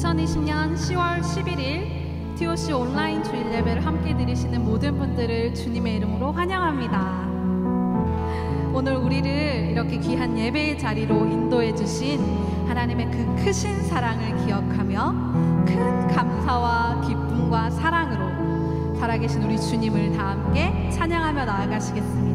2020년 10월 11일 TOC 온라인 주일 예배를 함께 드리시는 모든 분들을 주님의 이름으로 환영합니다. 오늘 우리를 이렇게 귀한 예배의 자리로 인도해 주신 하나님의 그 크신 사랑을 기억하며 큰 감사와 기쁨과 사랑으로 살아계신 우리 주님을 다 함께 찬양하며 나아가시겠습니다.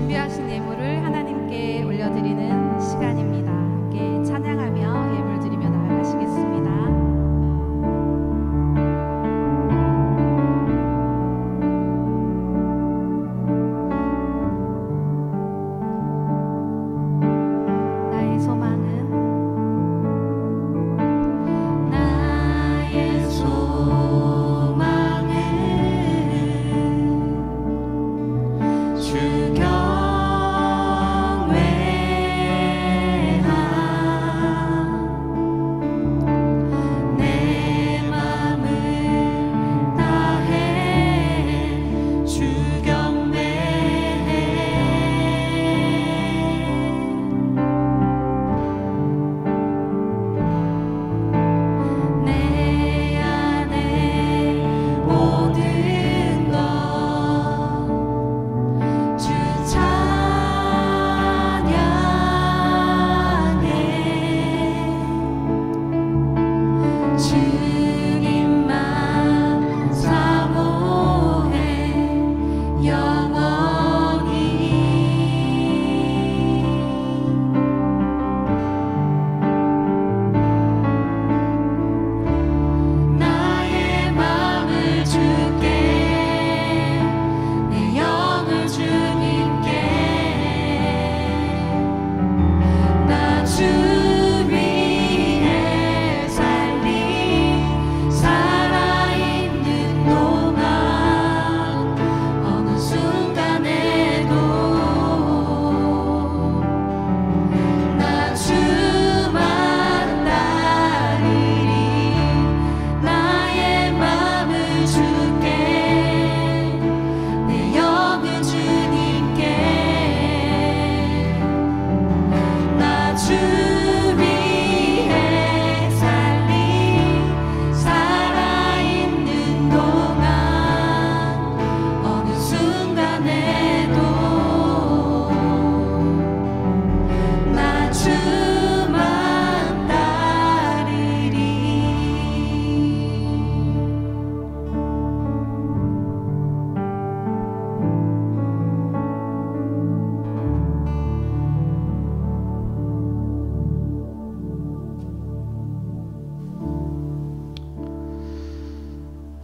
준비하신 예물을 하나님께 올려드리는 시간입니다. 함께 찬양하며 예물 드리며 나아가시겠습니다.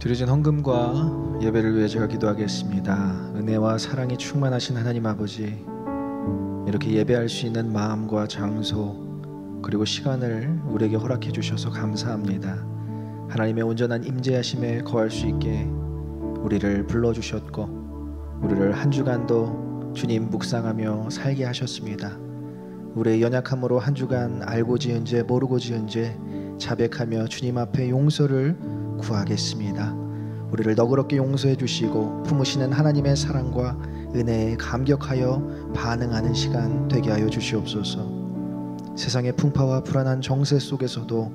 드려진 헌금과 예배를 위해 제가 기도하겠습니다. 은혜와 사랑이 충만하신 하나님 아버지, 이렇게 예배할 수 있는 마음과 장소 그리고 시간을 우리에게 허락해 주셔서 감사합니다. 하나님의 온전한 임재하심에 거할 수 있게 우리를 불러주셨고 우리를 한 주간도 주님 묵상하며 살게 하셨습니다. 우리의 연약함으로 한 주간 알고 지은 죄 모르고 지은 죄 자백하며 주님 앞에 용서를 구하겠습니다. 우리를 너그럽게 용서해 주시고 품으시는 하나님의 사랑과 은혜에 감격하여 반응하는 시간 되게 하여 주시옵소서. 세상의 풍파와 불안한 정세 속에서도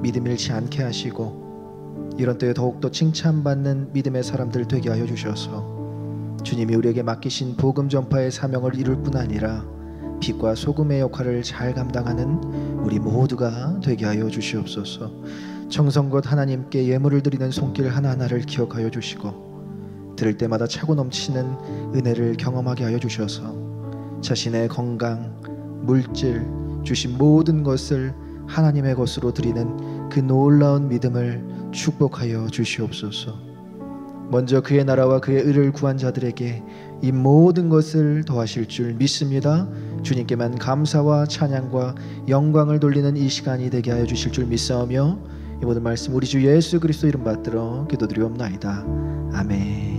믿음 잃지 않게 하시고 이런 때에 더욱더 칭찬받는 믿음의 사람들 되게 하여 주셔서 주님이 우리에게 맡기신 복음 전파의 사명을 이룰 뿐 아니라 빛과 소금의 역할을 잘 감당하는 우리 모두가 되게 하여 주시옵소서. 정성껏 하나님께 예물을 드리는 손길 하나하나를 기억하여 주시고 들을 때마다 차고 넘치는 은혜를 경험하게 하여 주셔서 자신의 건강, 물질, 주신 모든 것을 하나님의 것으로 드리는 그 놀라운 믿음을 축복하여 주시옵소서. 먼저 그의 나라와 그의 의를 구한 자들에게 이 모든 것을 더하실 줄 믿습니다. 주님께만 감사와 찬양과 영광을 돌리는 이 시간이 되게 하여 주실 줄 믿사오며 이 모든 말씀 우리 주 예수 그리스도 이름 받들어 기도드리옵나이다. 아멘.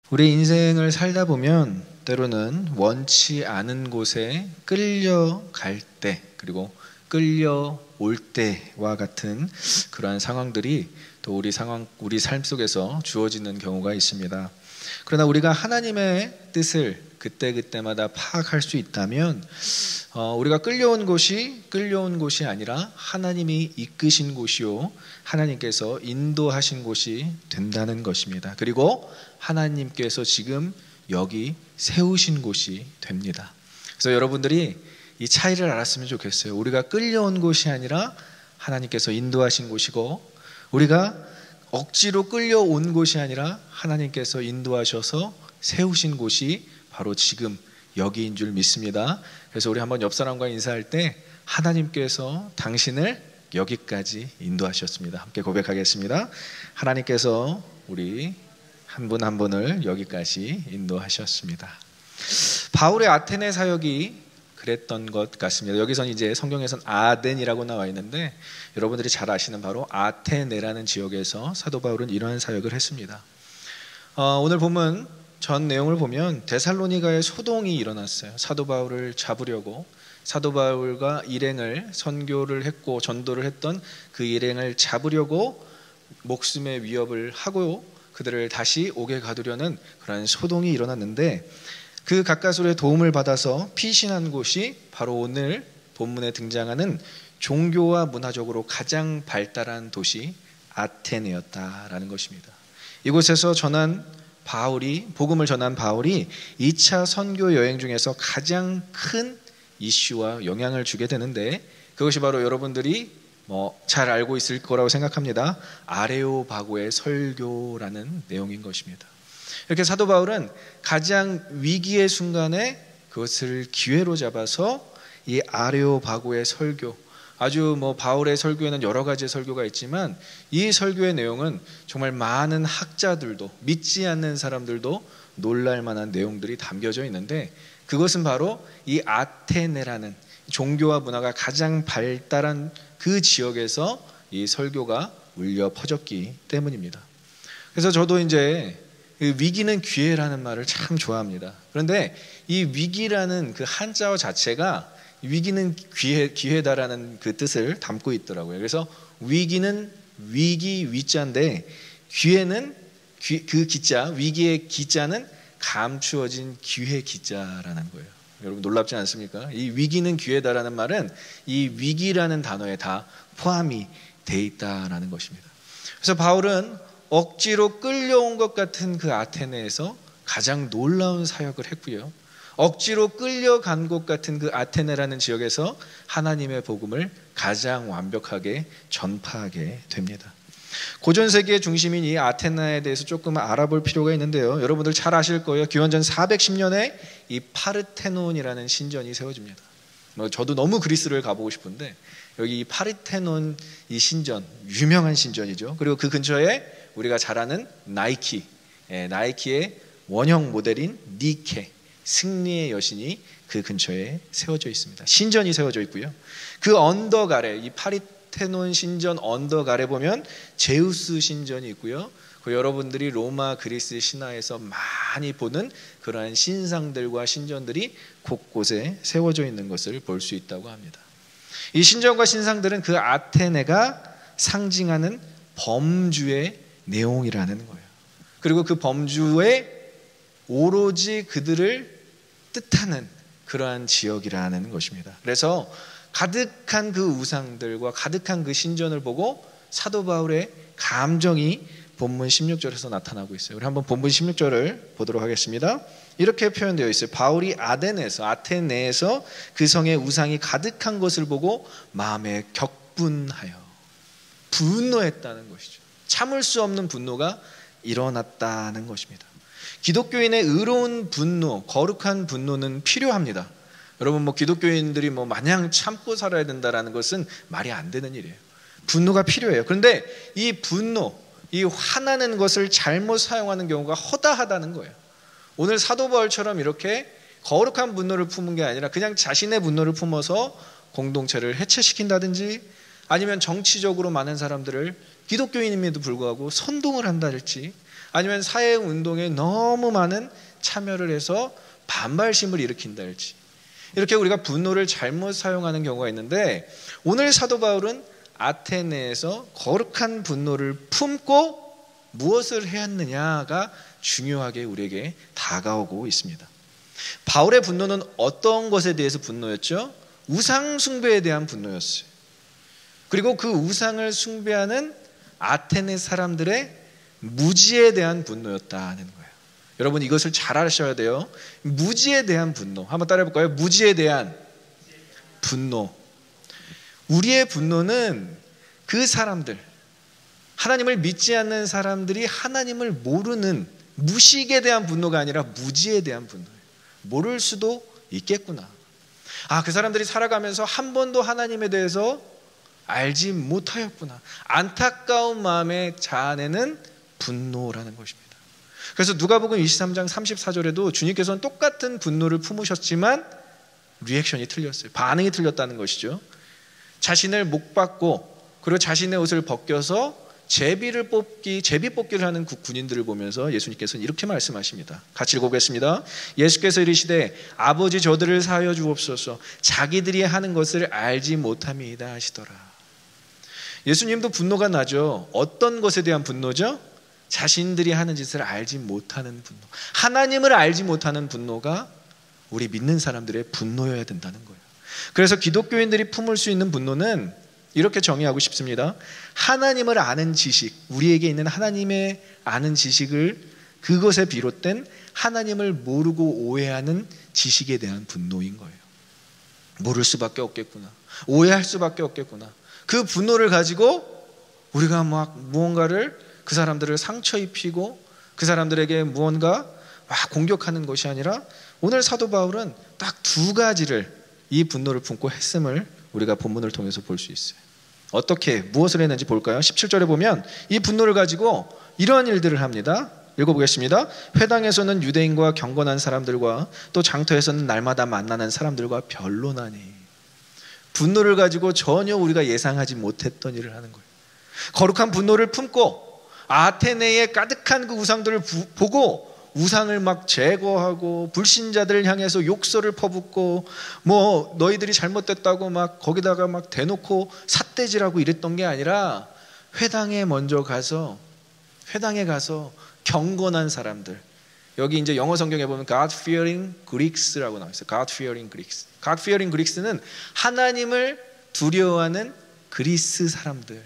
우리 인생을 살다 보면 때로는 원치 않은 곳에 끌려갈 때, 그리고 끌려올 때와 같은 그러한 상황들이 또 우리 삶 속에서 주어지는 경우가 있습니다. 그러나 우리가 하나님의 뜻을 그때그때마다 파악할 수 있다면 우리가 끌려온 곳이 아니라 하나님이 이끄신 곳이요, 하나님께서 인도하신 곳이 된다는 것입니다. 그리고 하나님께서 지금 여기 세우신 곳이 됩니다. 그래서 여러분들이 이 차이를 알았으면 좋겠어요. 우리가 끌려온 곳이 아니라 하나님께서 인도하신 곳이고, 우리가 억지로 끌려온 곳이 아니라 하나님께서 인도하셔서 세우신 곳이 바로 지금 여기인 줄 믿습니다. 그래서 우리 한번 옆 사람과 인사할 때 하나님께서 당신을 여기까지 인도하셨습니다. 함께 고백하겠습니다. 하나님께서 우리 한 분 한 분을 여기까지 인도하셨습니다. 바울의 아테네 사역이 그랬던 것 같습니다. 여기서는 이제 성경에서는 아덴이라고 나와 있는데 여러분들이 잘 아시는 바로 아테네라는 지역에서 사도 바울은 이러한 사역을 했습니다. 오늘 본문 전 내용을 보면 데살로니가에 소동이 일어났어요. 사도 바울을 잡으려고, 사도 바울과 일행을 선교를 했고 전도를 했던 그 일행을 잡으려고 목숨의 위협을 하고 그들을 다시 옥에 가두려는 그런 소동이 일어났는데, 그 가까스로의 도움을 받아서 피신한 곳이 바로 오늘 본문에 등장하는 종교와 문화적으로 가장 발달한 도시 아테네였다라는 것입니다. 이곳에서 복음을 전한 바울이 2차 선교 여행 중에서 가장 큰 이슈와 영향을 주게 되는데, 그것이 바로 여러분들이 잘 알고 있을 거라고 생각합니다. 아레오바고의 설교라는 내용인 것입니다. 이렇게 사도 바울은 가장 위기의 순간에 그것을 기회로 잡아서 이 아레오바고의 설교, 아주 바울의 설교에는 여러 가지 설교가 있지만 이 설교의 내용은 정말 많은 학자들도, 믿지 않는 사람들도 놀랄 만한 내용들이 담겨져 있는데, 그것은 바로 이 아테네라는 종교와 문화가 가장 발달한 그 지역에서 이 설교가 울려 퍼졌기 때문입니다. 그래서 저도 이제 위기는 기회라는 말을 참 좋아합니다. 그런데 이 위기라는 그 한자어 자체가 위기는 기회다라는 그 뜻을 담고 있더라고요. 그래서 위기는 위기 위자인데, 기회는 그 기자, 위기의 기자는 감추어진 기회 기자라는 거예요. 여러분 놀랍지 않습니까? 이 위기는 기회다라는 말은 이 위기라는 단어에 다 포함이 돼 있다라는 것입니다. 그래서 바울은 억지로 끌려온 것 같은 그 아테네에서 가장 놀라운 사역을 했고요, 억지로 끌려간 것 같은 그 아테네라는 지역에서 하나님의 복음을 가장 완벽하게 전파하게 됩니다. 고전 세계의 중심인 이 아테네에 대해서 조금 알아볼 필요가 있는데요, 여러분들 잘 아실 거예요. 기원전 410년에 이 파르테논이라는 신전이 세워집니다. 저도 너무 그리스를 가보고 싶은데 여기 이 파르테논 이 신전, 유명한 신전이죠. 그리고 그 근처에 우리가 잘 아는 나이키의 원형 모델인 니케, 승리의 여신이 그 근처에 세워져 있습니다. 신전이 세워져 있고요, 그 언덕 아래, 이 파르테논 신전 언덕 아래 보면 제우스 신전이 있고요, 여러분들이 로마 그리스 신화에서 많이 보는 그러한 신상들과 신전들이 곳곳에 세워져 있는 것을 볼 수 있다고 합니다. 이 신전과 신상들은 그 아테네가 상징하는 범주의 내용이라는 거예요. 그리고 그 범주에 오로지 그들을 뜻하는 그러한 지역이라는 것입니다. 그래서 가득한 그 우상들과 가득한 그 신전을 보고 사도 바울의 감정이 본문 16절에서 나타나고 있어요. 우리 한번 본문 16절을 보도록 하겠습니다. 이렇게 표현되어 있어요. 바울이 아테네에서 그 성의 우상이 가득한 것을 보고 마음에 격분하여 분노했다는 것이죠. 참을 수 없는 분노가 일어났다는 것입니다. 기독교인의 의로운 분노, 거룩한 분노는 필요합니다. 여러분 기독교인들이 마냥 참고 살아야 된다는 것은 말이 안 되는 일이에요. 분노가 필요해요. 그런데 이 분노, 이 화나는 것을 잘못 사용하는 경우가 허다하다는 거예요. 오늘 사도 바울처럼 이렇게 거룩한 분노를 품은 게 아니라 그냥 자신의 분노를 품어서 공동체를 해체시킨다든지, 아니면 정치적으로 많은 사람들을 기독교인임에도 불구하고 선동을 한다든지, 아니면 사회운동에 너무 많은 참여를 해서 반발심을 일으킨다 할지, 이렇게 우리가 분노를 잘못 사용하는 경우가 있는데, 오늘 사도 바울은 아테네에서 거룩한 분노를 품고 무엇을 해야 하느냐가 중요하게 우리에게 다가오고 있습니다. 바울의 분노는 어떤 것에 대해서 분노였죠? 우상 숭배에 대한 분노였어요. 그리고 그 우상을 숭배하는 아테네 사람들의 무지에 대한 분노였다는 거예요. 여러분, 이것을 잘 아셔야 돼요. 무지에 대한 분노. 한번 따라해 볼까요? 무지에 대한 분노. 우리의 분노는 그 사람들, 하나님을 믿지 않는 사람들이 하나님을 모르는 무식에 대한 분노가 아니라 무지에 대한 분노예요. 모를 수도 있겠구나. 그 사람들이 살아가면서 한 번도 하나님에 대해서 알지 못하였구나. 안타까운 마음에 자아내는 분노라는 것입니다. 그래서 누가복음 23장 34절에도 주님께서는 똑같은 분노를 품으셨지만 리액션이 틀렸어요. 반응이 틀렸다는 것이죠. 자신을 목 박고 그리고 자신의 옷을 벗겨서 제비 뽑기를 하는 군인들을 보면서 예수님께서는 이렇게 말씀하십니다. 같이 읽어보겠습니다. 예수께서 이르시되 아버지 저들을 사하여 주옵소서, 자기들이 하는 것을 알지 못함이다 하시더라. 예수님도 분노가 나죠. 어떤 것에 대한 분노죠? 자신들이 하는 짓을 알지 못하는 분노. 하나님을 알지 못하는 분노가 우리 믿는 사람들의 분노여야 된다는 거예요. 그래서 기독교인들이 품을 수 있는 분노는 이렇게 정의하고 싶습니다. 하나님을 아는 지식, 우리에게 있는 하나님의 아는 지식을, 그것에 비롯된 하나님을 모르고 오해하는 지식에 대한 분노인 거예요. 모를 수밖에 없겠구나, 오해할 수밖에 없겠구나. 그 분노를 가지고 우리가 막 무언가를, 그 사람들을 상처 입히고 그 사람들에게 무언가 공격하는 것이 아니라, 오늘 사도 바울은 딱 두 가지를, 이 분노를 품고 했음을 우리가 본문을 통해서 볼 수 있어요. 어떻게, 무엇을 했는지 볼까요? 17절에 보면 이 분노를 가지고 이러한 일들을 합니다. 읽어보겠습니다. 회당에서는 유대인과 경건한 사람들과 또 장터에서는 날마다 만나는 사람들과 변론하니. 분노를 가지고 전혀 우리가 예상하지 못했던 일을 하는 거예요. 거룩한 분노를 품고 아테네의 가득한 그 우상들을 보고 우상을 막 제거하고 불신자들을 향해서 욕설을 퍼붓고 뭐 너희들이 잘못됐다고 막 거기다가 막 대놓고 삿대질하고 이랬던 게 아니라, 회당에 가서 경건한 사람들, 여기 이제 영어 성경에 보면 God-fearing Greeks라고 나와 있어요. God-fearing Greeks. God-fearing Greeks는 하나님을 두려워하는 그리스 사람들.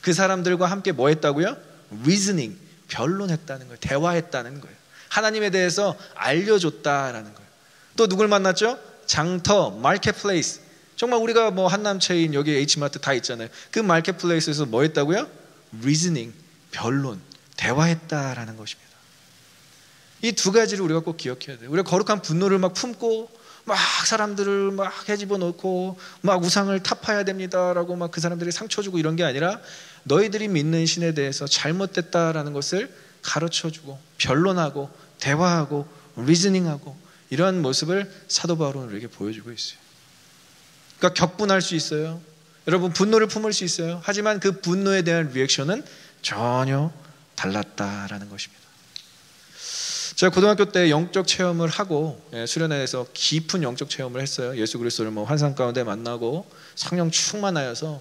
그 사람들과 함께 뭐 했다고요? Reasoning, 변론했다는 거예요. 대화했다는 거예요. 하나님에 대해서 알려줬다라는 거예요. 또 누굴 만났죠? 장터, 마켓플레이스. 정말 우리가 뭐 한남체인, 여기 H마트 다 있잖아요. 그 마켓플레이스에서 뭐 했다고요? Reasoning, 변론, 대화했다라는 것입니다. 이 두 가지를 우리가 꼭 기억해야 돼요. 우리가 거룩한 분노를 막 품고 막 사람들을 막 해집어 놓고 막 우상을 타파해야 됩니다라고 막 그 사람들이 상처 주고 이런 게 아니라, 너희들이 믿는 신에 대해서 잘못됐다라는 것을 가르쳐주고 변론하고 대화하고 리즈닝하고, 이런 모습을 사도 바울은 우리에게 보여주고 있어요. 그러니까 격분할 수 있어요. 여러분, 분노를 품을 수 있어요. 하지만 그 분노에 대한 리액션은 전혀 달랐다라는 것입니다. 제가 고등학교 때 영적 체험을 하고 수련회에서 깊은 영적 체험을 했어요. 예수 그리스도를 뭐 환상 가운데 만나고 성령 충만하여서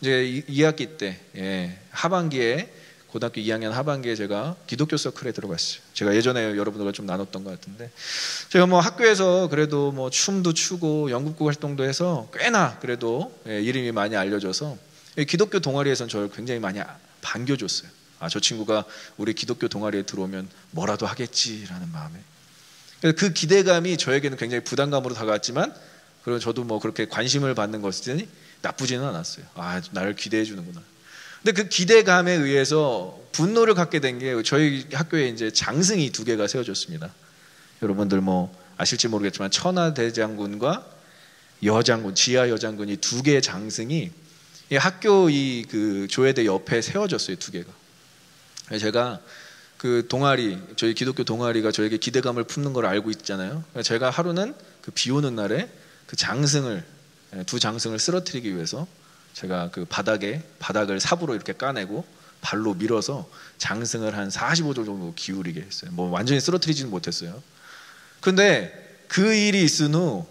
이제 2학기 때 하반기에, 고등학교 2학년 하반기에 제가 기독교 서클에 들어갔어요. 제가 예전에 여러분들과 좀 나눴던 것 같은데, 제가 뭐 학교에서 그래도 뭐 춤도 추고 연극부 활동도 해서 꽤나 그래도 이름이 많이 알려져서 기독교 동아리에서는 저를 굉장히 많이 반겨줬어요. 저 친구가 우리 기독교 동아리에 들어오면 뭐라도 하겠지라는 마음에. 그 기대감이 저에게는 굉장히 부담감으로 다가왔지만, 그리고 저도 뭐 그렇게 관심을 받는 것이 나쁘지는 않았어요. 나를 기대해 주는구나. 근데 그 기대감에 의해서 분노를 갖게 된 게, 저희 학교에 이제 장승이 2개가 세워졌습니다. 여러분들 뭐 아실지 모르겠지만 천하대장군과 여장군, 지하 여장군이 2개의 장승이 학교 그 조회대 옆에 세워졌어요. 2개가. 제가 그 동아리, 저희 기독교 동아리가 저에게 기대감을 품는 걸 알고 있잖아요. 제가 하루는 그 비 오는 날에 그 장승을, 2 장승을 쓰러뜨리기 위해서 제가 그 바닥을 삽으로 이렇게 까내고 발로 밀어서 장승을 한 45도 정도 기울이게 했어요. 뭐 완전히 쓰러뜨리지는 못했어요. 그런데 그 일이 있은 후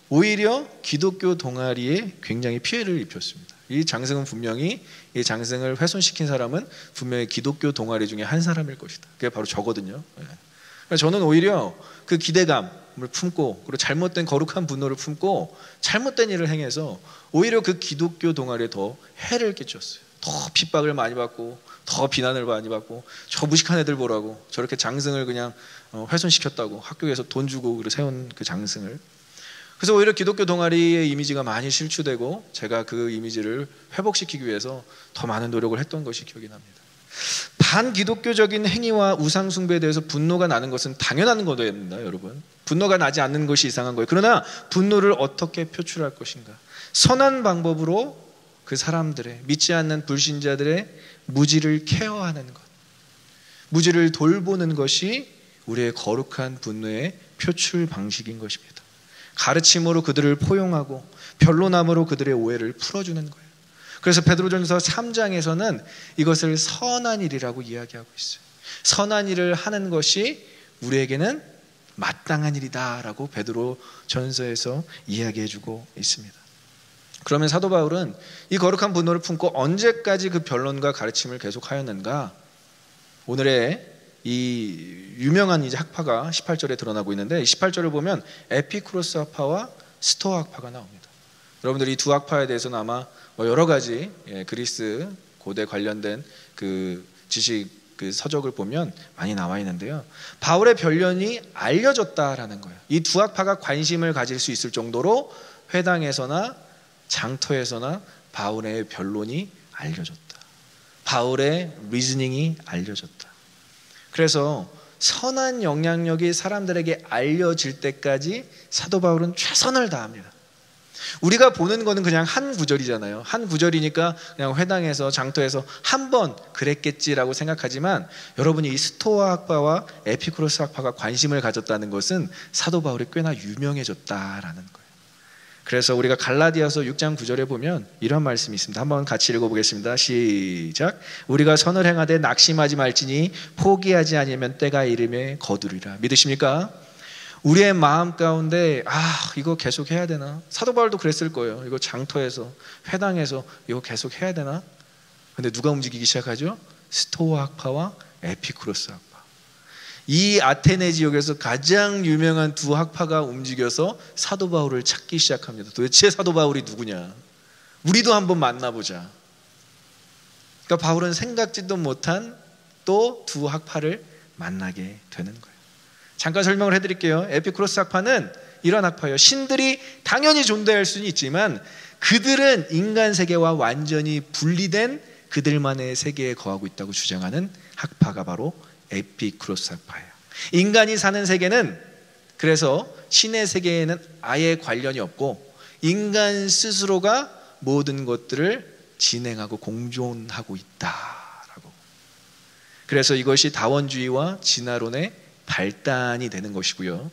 오히려 기독교 동아리에 굉장히 피해를 입혔습니다. 이 장승은 분명히, 이 장승을 훼손시킨 사람은 분명히 기독교 동아리 중에 한 사람일 것이다. 그게 바로 저거든요. 저는 오히려 그 기대감을 품고, 그리고 잘못된 거룩한 분노를 품고 잘못된 일을 행해서 오히려 그 기독교 동아리에 더 해를 끼쳤어요. 더 핍박을 많이 받고, 더 비난을 많이 받고, 저 무식한 애들 보라고, 저렇게 장승을 그냥 훼손시켰다고 학교에서 돈 주고 세운 그 장승을. 그래서 오히려 기독교 동아리의 이미지가 많이 실추되고, 제가 그 이미지를 회복시키기 위해서 더 많은 노력을 했던 것이 기억이 납니다. 반기독교적인 행위와 우상 숭배에 대해서 분노가 나는 것은 당연한 것입니다, 여러분. 분노가 나지 않는 것이 이상한 거예요. 그러나 분노를 어떻게 표출할 것인가? 선한 방법으로 그 사람들의, 믿지 않는 불신자들의 무지를 케어하는 것, 무지를 돌보는 것이 우리의 거룩한 분노의 표출 방식인 것입니다. 가르침으로 그들을 포용하고 변론함으로 그들의 오해를 풀어주는 거예요. 그래서 베드로전서 3장에서는 이것을 선한 일이라고 이야기하고 있어요. 선한 일을 하는 것이 우리에게는 마땅한 일이다라고 베드로전서에서 이야기해주고 있습니다. 그러면 사도 바울은 이 거룩한 분노를 품고 언제까지 그 변론과 가르침을 계속하였는가? 오늘의 이 유명한 이제 학파가 18절에 드러나고 있는데, 18절을 보면 에피쿠로스 학파와 스토아 학파가 나옵니다. 여러분들이 이 두 학파에 대해서는 아마 여러 가지 그리스 고대 관련된 그 지식, 그 서적을 보면 많이 나와 있는데요. 바울의 변론이 알려졌다라는 거예요. 이 두 학파가 관심을 가질 수 있을 정도로 회당에서나 장터에서나 바울의 변론이 알려졌다. 바울의 리즈닝이 알려졌다. 그래서 선한 영향력이 사람들에게 알려질 때까지 사도 바울은 최선을 다합니다. 우리가 보는 거는 그냥 한 구절이잖아요. 한 구절이니까 그냥 회당에서 장터에서 한 번 그랬겠지라고 생각하지만, 여러분이 이 스토아 학파와 에피쿠로스 학파가 관심을 가졌다는 것은 사도 바울이 꽤나 유명해졌다라는 거예요. 그래서 우리가 갈라디아서 6장 9절에 보면 이런 말씀이 있습니다. 한번 같이 읽어보겠습니다. 시작. 우리가 선을 행하되 낙심하지 말지니 포기하지 아니하면 때가 이름에 거두리라. 믿으십니까? 우리의 마음 가운데 이거 계속 해야 되나? 사도 바울도 그랬을 거예요. 이거 장터에서, 회당에서 이거 계속 해야 되나? 근데 누가 움직이기 시작하죠? 스토아 학파와 에피쿠로스 학파. 이 아테네 지역에서 가장 유명한 두 학파가 움직여서 사도 바울을 찾기 시작합니다. 도대체 사도 바울이 누구냐? 우리도 한번 만나보자. 그러니까 바울은 생각지도 못한 또 두 학파를 만나게 되는 거예요. 잠깐 설명을 해드릴게요. 에피쿠로스 학파는 이런 학파예요. 신들이 당연히 존재할 수는 있지만 그들은 인간 세계와 완전히 분리된 그들만의 세계에 거하고 있다고 주장하는 학파가 바로 에피쿠로스 학파예요. 인간이 사는 세계는, 그래서 신의 세계에는 아예 관련이 없고 인간 스스로가 모든 것들을 진행하고 공존하고 있다라고. 그래서 이것이 다원주의와 진화론의 발단이 되는 것이고요.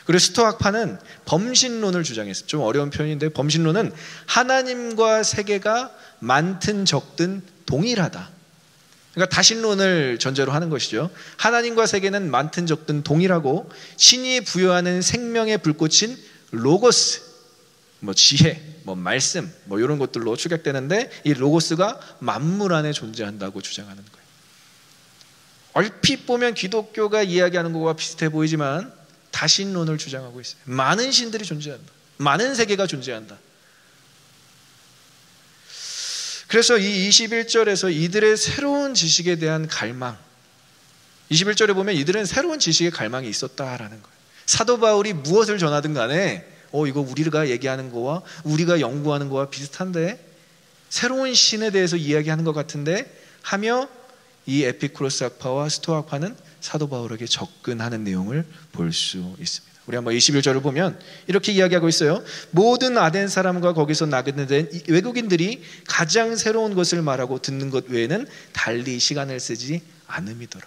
그리고 스토아 학파는 범신론을 주장했어요. 좀 어려운 표현인데, 범신론은 하나님과 세계가 많든 적든 동일하다. 그러니까 다신론을 전제로 하는 것이죠. 하나님과 세계는 많든 적든 동일하고 신이 부여하는 생명의 불꽃인 로고스, 지혜, 말씀, 이런 것들로 추격되는데, 이 로고스가 만물 안에 존재한다고 주장하는 거예요. 얼핏 보면 기독교가 이야기하는 것과 비슷해 보이지만 다신론을 주장하고 있어요. 많은 신들이 존재한다. 많은 세계가 존재한다. 그래서 이 21절에서 이들의 새로운 지식에 대한 갈망, 21절에 보면 이들은 새로운 지식의 갈망이 있었다라는 거예요. 사도 바울이 무엇을 전하든 간에 이거 우리가 얘기하는 거와 우리가 연구하는 거와 비슷한데, 새로운 신에 대해서 이야기하는 것 같은데 하며, 이 에피쿠로스 학파와 스토아 학파는 사도 바울에게 접근하는 내용을 볼 수 있습니다. 우리 한번 21절을 보면 이렇게 이야기하고 있어요. 모든 아덴 사람과 거기서 나그네된 외국인들이 가장 새로운 것을 말하고 듣는 것 외에는 달리 시간을 쓰지 않음이더라.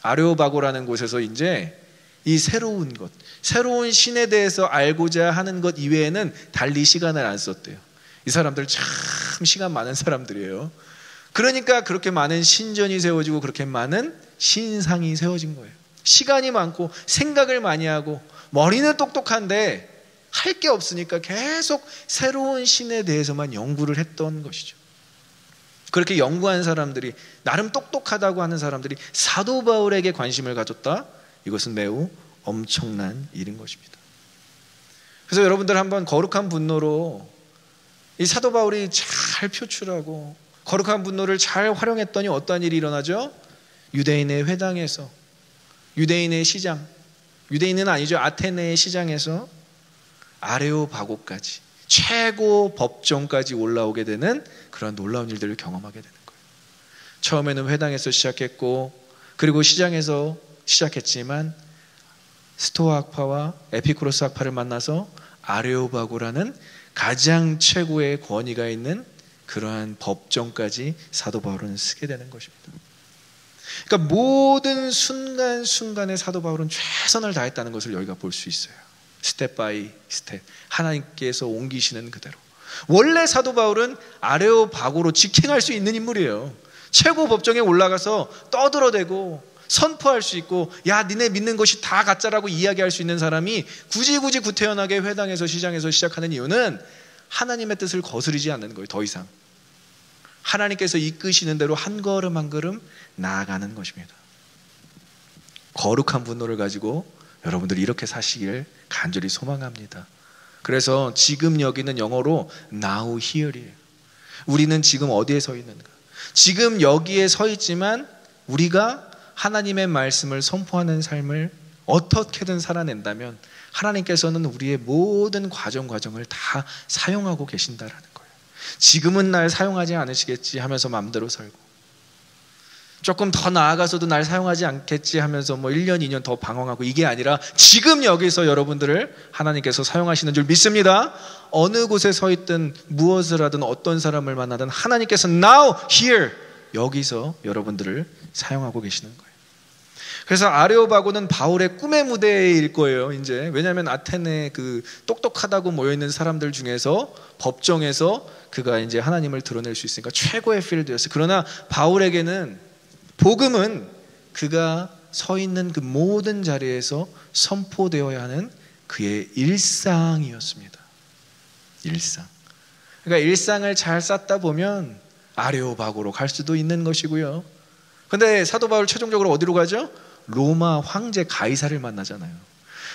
아레오바고라는 곳에서 이제 이 새로운 것, 새로운 신에 대해서 알고자 하는 것 이외에는 달리 시간을 안 썼대요. 이 사람들 참 시간 많은 사람들이에요. 그러니까 그렇게 많은 신전이 세워지고 그렇게 많은 신상이 세워진 거예요. 시간이 많고 생각을 많이 하고 머리는 똑똑한데 할 게 없으니까 계속 새로운 신에 대해서만 연구를 했던 것이죠. 그렇게 연구한 사람들이, 나름 똑똑하다고 하는 사람들이 사도 바울에게 관심을 가졌다. 이것은 매우 엄청난 일인 것입니다. 그래서 여러분들 한번 거룩한 분노로 이 사도 바울이 잘 표출하고 거룩한 분노를 잘 활용했더니 어떠한 일이 일어나죠? 유대인의 회당에서, 유대인의 시장, 유대인은 아니죠, 아테네의 시장에서 아레오바고까지, 최고 법정까지 올라오게 되는 그런 놀라운 일들을 경험하게 되는 거예요. 처음에는 회당에서 시작했고, 그리고 시장에서 시작했지만 스토아 학파와 에피쿠로스 학파를 만나서 아레오바고라는 가장 최고의 권위가 있는 그러한 법정까지 사도 바울은 쓰게 되는 것입니다. 그러니까 모든 순간순간에 사도 바울은 최선을 다했다는 것을 여기가 볼 수 있어요. 스텝 바이 스텝, 하나님께서 옮기시는 그대로. 원래 사도 바울은 아레오바고로 직행할 수 있는 인물이에요. 최고 법정에 올라가서 떠들어대고 선포할 수 있고, 야 니네 믿는 것이 다 가짜라고 이야기할 수 있는 사람이 굳이 구태연하게 회당에서 시장에서 시작하는 이유는 하나님의 뜻을 거스르지 않는 거예요. 더 이상 하나님께서 이끄시는 대로 한 걸음 한 걸음 나아가는 것입니다. 거룩한 분노를 가지고 여러분들이 이렇게 사시길 간절히 소망합니다. 그래서 지금 여기는 영어로 now here이에요. 우리는 지금 어디에 서 있는가? 지금 여기에 서 있지만 우리가 하나님의 말씀을 선포하는 삶을 어떻게든 살아낸다면 하나님께서는 우리의 모든 과정을 다 사용하고 계신다라는 거예요. 지금은 날 사용하지 않으시겠지 하면서 마음대로 살고, 조금 더 나아가서도 날 사용하지 않겠지 하면서 1년, 2년 더 방황하고, 이게 아니라 지금 여기서 여러분들을 하나님께서 사용하시는 줄 믿습니다. 어느 곳에 서 있든 무엇을 하든 어떤 사람을 만나든 하나님께서 now, here, 여기서 여러분들을 사용하고 계시는 거예요. 그래서 아레오바고는 바울의 꿈의 무대일 거예요. 이제 왜냐하면 아테네 그 똑똑하다고 모여있는 사람들 중에서 법정에서 그가 이제 하나님을 드러낼 수 있으니까 최고의 필드였어요. 그러나 바울에게는 복음은 그가 서 있는 그 모든 자리에서 선포되어야 하는 그의 일상이었습니다. 일상. 그러니까 일상을 잘 쌓다 보면 아레오바고로 갈 수도 있는 것이고요. 근데 사도 바울 최종적으로 어디로 가죠? 로마 황제 가이사를 만나잖아요.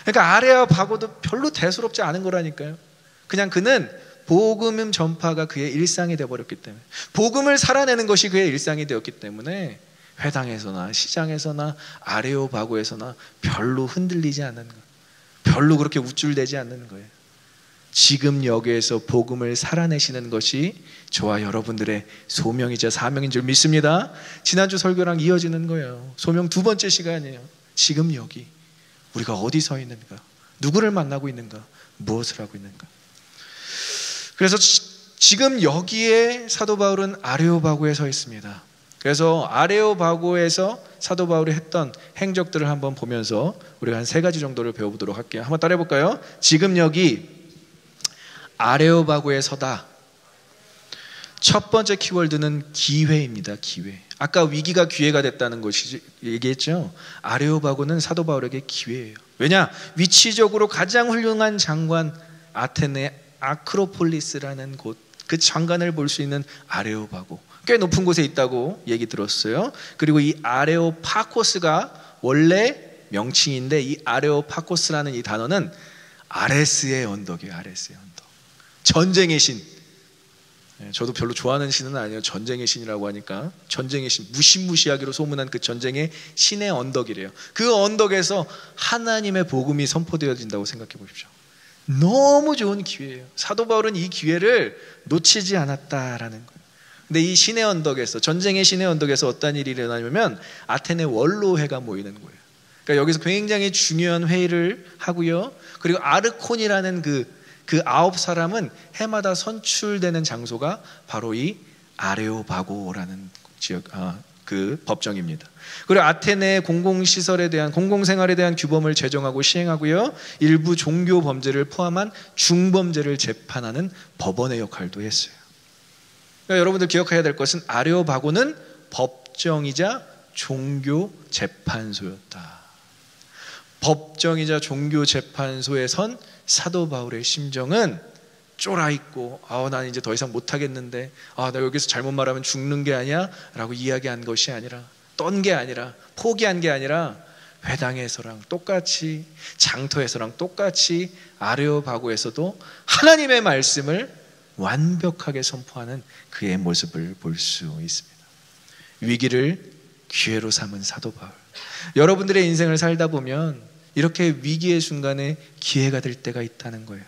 그러니까 아레오바고도 별로 대수롭지 않은 거라니까요. 그냥 그는 복음 전파가 그의 일상이 되어버렸기 때문에, 복음을 살아내는 것이 그의 일상이 되었기 때문에 회당에서나 시장에서나 아레오바고에서나 별로 흔들리지 않는 거예요. 별로 그렇게 우쭐대지 않는 거예요. 지금 여기에서 복음을 살아내시는 것이 저와 여러분들의 소명이자 사명인 줄 믿습니다. 지난주 설교랑 이어지는 거예요. 소명 두 번째 시간이에요. 지금 여기 우리가 어디 서 있는가, 누구를 만나고 있는가, 무엇을 하고 있는가. 그래서 지금 여기에 사도 바울은 아레오바고에 서 있습니다. 그래서 아레오바고에서 사도 바울이 했던 행적들을 한번 보면서 우리가 한 3가지 정도를 배워보도록 할게요. 한번 따라해 볼까요? 지금 여기 아레오바고에 서다. 첫 번째 키워드는 기회입니다. 기회. 아까 위기가 기회가 됐다는 것이 얘기했죠. 아레오바고는 사도 바울에게 기회예요. 왜냐? 위치적으로 가장 훌륭한 장관, 아테네 아크로폴리스라는 곳, 그 장관을 볼 수 있는 아레오바고, 꽤 높은 곳에 있다고 얘기 들었어요. 그리고 이 아레오파코스가 원래 명칭인데, 이 아레오파코스라는 이 단어는 아레스의 언덕이에요. 아레스의 언덕. 전쟁의 신. 저도 별로 좋아하는 신은 아니에요. 전쟁의 신이라고 하니까. 전쟁의 신, 무시무시하기로 소문난 그 전쟁의 신의 언덕이래요. 그 언덕에서 하나님의 복음이 선포되어진다고 생각해 보십시오. 너무 좋은 기회예요. 사도 바울은 이 기회를 놓치지 않았다라는 거예요. 근데 이 신의 언덕에서, 전쟁의 신의 언덕에서 어떤 일이 일어나냐면 아테네 원로회가 모이는 거예요. 그러니까 여기서 굉장히 중요한 회의를 하고요. 그리고 아르콘이라는 그 9사람은 해마다 선출되는 장소가 바로 이 아레오바고라는 지역, 그 법정입니다. 그리고 아테네 공공시설에 대한, 공공생활에 대한 규범을 제정하고 시행하고요. 일부 종교 범죄를 포함한 중범죄를 재판하는 법원의 역할도 했어요. 그러니까 여러분들 기억해야 될 것은 아레오바고는 법정이자 종교 재판소였다. 법정이자 종교 재판소에 선 사도 바울의 심정은 쫄아있고 난 이제 더 이상 못하겠는데 나 여기서 잘못 말하면 죽는 게 아니야 라고 이야기한 것이 아니라, 떤 게 아니라, 포기한 게 아니라 회당에서랑 똑같이, 장터에서랑 똑같이 아레오바고에서도 하나님의 말씀을 완벽하게 선포하는 그의 모습을 볼 수 있습니다. 위기를 기회로 삼은 사도 바울. 여러분들의 인생을 살다 보면 이렇게 위기의 순간에 기회가 될 때가 있다는 거예요.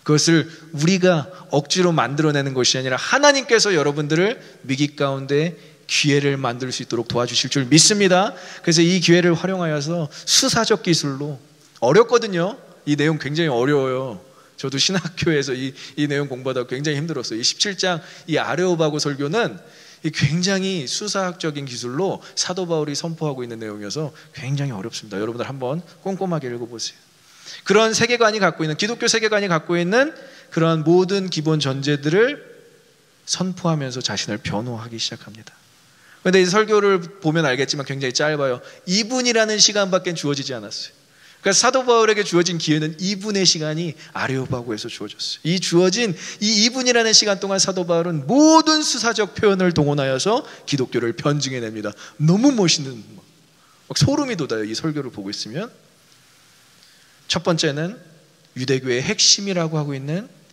그것을 우리가 억지로 만들어내는 것이 아니라 하나님께서 여러분들을 위기 가운데 기회를 만들 수 있도록 도와주실 줄 믿습니다. 그래서 이 기회를 활용하여서 수사적 기술로, 어렵거든요. 이 내용 굉장히 어려워요. 저도 신학교에서 이 내용 공부하다가 굉장히 힘들었어요. 이 17장 이 아레오바고 설교는 굉장히 수사학적인 기술로 사도 바울이 선포하고 있는 내용이어서 굉장히 어렵습니다. 여러분들 한번 꼼꼼하게 읽어보세요. 그런 세계관이 갖고 있는, 기독교 세계관이 갖고 있는 그런 모든 기본 전제들을 선포하면서 자신을 변호하기 시작합니다. 그런데 이 설교를 보면 알겠지만 굉장히 짧아요. 2분이라는 시간밖에 주어지지 않았어요. 그러니까 사도 바울에게 주어진 기회는 2분의 시간이 아레오바고에서 주어졌어요. 이 주어진 이 2분이라는 시간 동안 사도 바울은 모든 수사적 표현을 동원하여서 기독교를 변증해냅니다. 너무 멋있는, 막 소름이 돋아요. 이 설교를 보고 있으면. 첫 번째는 유대교의 핵심이라고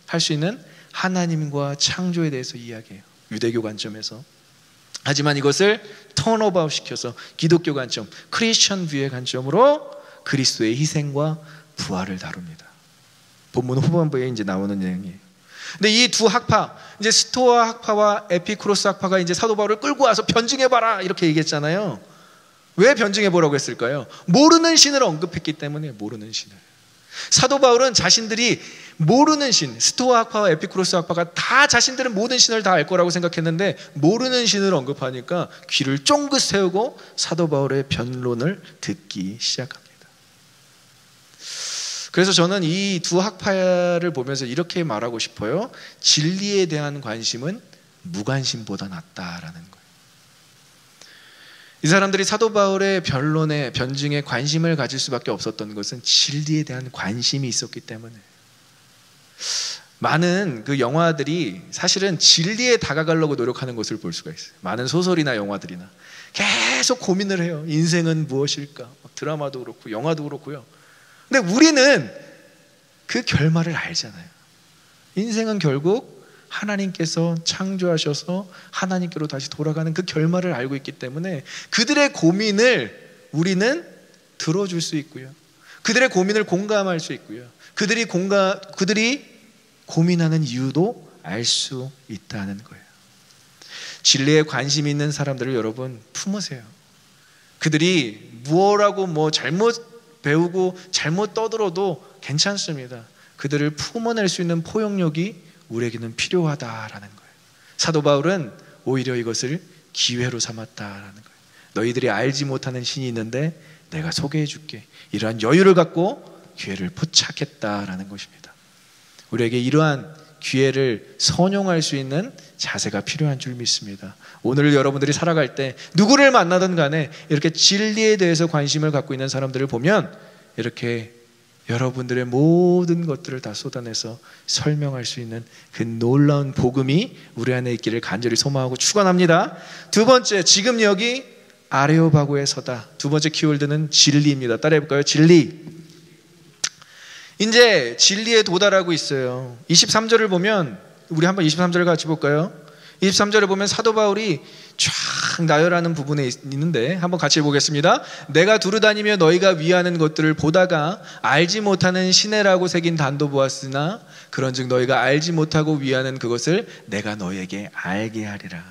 할 수 있는 하나님과 창조에 대해서 이야기해요. 유대교 관점에서. 하지만 이것을 턴어바웃 시켜서 기독교 관점, 크리스천 뷰의 관점으로 그리스도의 희생과 부활을 다룹니다. 본문 후반부에 이제 나오는 내용이에요. 근데 이 두 학파, 이제 스토아 학파와 에피쿠로스 학파가 이제 사도 바울을 끌고 와서 변증해봐라 이렇게 얘기했잖아요. 왜 변증해보라고 했을까요? 모르는 신을 언급했기 때문에. 모르는 신을. 사도 바울은 자신들이 모르는 신, 스토아 학파와 에피쿠로스 학파가 다 자신들은 모든 신을 다 알 거라고 생각했는데 모르는 신을 언급하니까 귀를 쫑긋 세우고 사도 바울의 변론을 듣기 시작합니다. 그래서 저는 이 두 학파를 보면서 이렇게 말하고 싶어요. 진리에 대한 관심은 무관심보다 낫다라는 거예요. 이 사람들이 사도 바울의 변론에, 변증에 관심을 가질 수밖에 없었던 것은 진리에 대한 관심이 있었기 때문에. 많은 그 영화들이 사실은 진리에 다가가려고 노력하는 것을 볼 수가 있어요. 많은 소설이나 영화들이나 계속 고민을 해요. 인생은 무엇일까? 드라마도 그렇고 영화도 그렇고요. 근데 우리는 그 결말을 알잖아요. 인생은 결국 하나님께서 창조하셔서 하나님께로 다시 돌아가는 그 결말을 알고 있기 때문에 그들의 고민을 우리는 들어줄 수 있고요. 그들의 고민을 공감할 수 있고요. 그들이 고민하는 이유도 알 수 있다는 거예요. 진리에 관심 있는 사람들을 여러분 품으세요. 그들이 무엇라고 잘못 배우고 잘못 떠들어도 괜찮습니다. 그들을 품어낼 수 있는 포용력이 우리에게는 필요하다라는 거예요. 사도 바울은 오히려 이것을 기회로 삼았다라는 거예요. 너희들이 알지 못하는 신이 있는데 내가 소개해 줄게. 이러한 여유를 갖고 기회를 포착했다라는 것입니다. 우리에게 이러한 기회를 선용할 수 있는 자세가 필요한 줄 믿습니다. 오늘 여러분들이 살아갈 때 누구를 만나든 간에 이렇게 진리에 대해서 관심을 갖고 있는 사람들을 보면 이렇게 여러분들의 모든 것들을 다 쏟아내서 설명할 수 있는 그 놀라운 복음이 우리 안에 있기를 간절히 소망하고 축원합니다. 두 번째, 지금 여기 아레오바고에 서다. 두 번째 키워드는 진리입니다. 따라해볼까요? 진리. 이제 진리에 도달하고 있어요. 23절을 보면, 우리 한번 23절 같이 볼까요? 23절을 보면 사도 바울이 쫙 나열하는 부분에 있는데 한번 같이 보겠습니다. 내가 두루다니며 너희가 위하는 것들을 보다가 알지 못하는 시내라고 새긴 단도 보았으나 그런즉 너희가 알지 못하고 위하는 그것을 내가 너희에게 알게 하리라.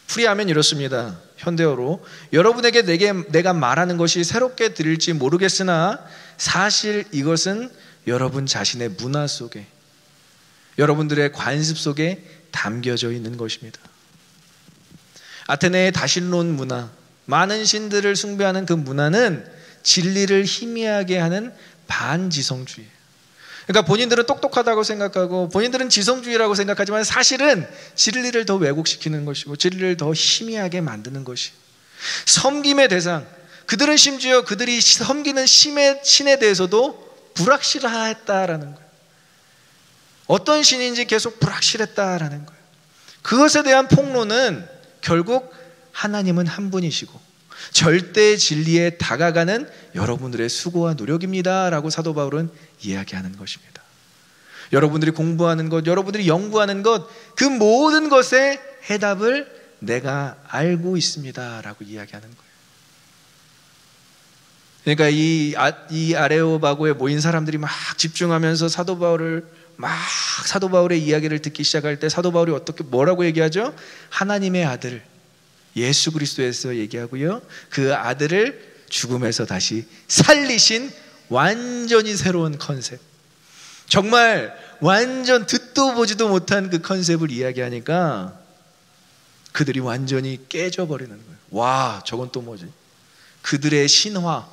풀이하면 이렇습니다. 현대어로 여러분에게 내가 말하는 것이 새롭게 들릴지 모르겠으나 사실 이것은 여러분 자신의 문화 속에, 여러분들의 관습 속에 담겨져 있는 것입니다. 아테네의 다신론 문화, 많은 신들을 숭배하는 그 문화는 진리를 희미하게 하는 반지성주의예요. 그러니까 본인들은 똑똑하다고 생각하고 본인들은 지성주의라고 생각하지만 사실은 진리를 더 왜곡시키는 것이고 진리를 더 희미하게 만드는 것이 섬김의 대상, 그들은 심지어 그들이 섬기는 신에 대해서도 불확실했다라는 거예요. 어떤 신인지 계속 불확실했다라는 거예요. 그것에 대한 폭로는 결국 하나님은 한 분이시고 절대 진리에 다가가는 여러분들의 수고와 노력입니다 라고 사도 바울은 이야기하는 것입니다. 여러분들이 공부하는 것, 여러분들이 연구하는 것, 그 모든 것의 해답을 내가 알고 있습니다 라고 이야기하는 거예요. 그러니까 이 아레오바고에 모인 사람들이 막 집중하면서 사도 바울의 이야기를 듣기 시작할 때 사도 바울이 뭐라고 얘기하죠? 하나님의 아들 예수 그리스도에서 얘기하고요, 그 아들을 죽음에서 다시 살리신 완전히 새로운 컨셉, 정말 완전 듣도 보지도 못한 그 컨셉을 이야기하니까 그들이 완전히 깨져버리는 거예요. 와, 저건 또 뭐지? 그들의 신화,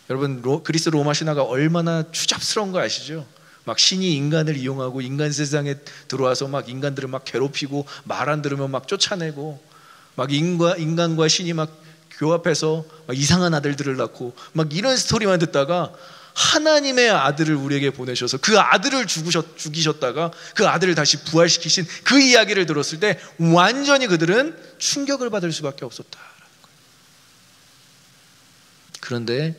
여러분 그리스 로마 신화가 얼마나 추잡스러운 거 아시죠? 막 신이 인간을 이용하고 인간 세상에 들어와서 막 인간들을 막 괴롭히고 말 안 들으면 막 쫓아내고 막 인간과 신이 막 교합해서 막 이상한 아들들을 낳고 막 이런 스토리만 듣다가 하나님의 아들을 우리에게 보내셔서 그 아들을 죽이셨다가 그 아들을 다시 부활시키신 그 이야기를 들었을 때 완전히 그들은 충격을 받을 수밖에 없었다라는 거예요. 그런데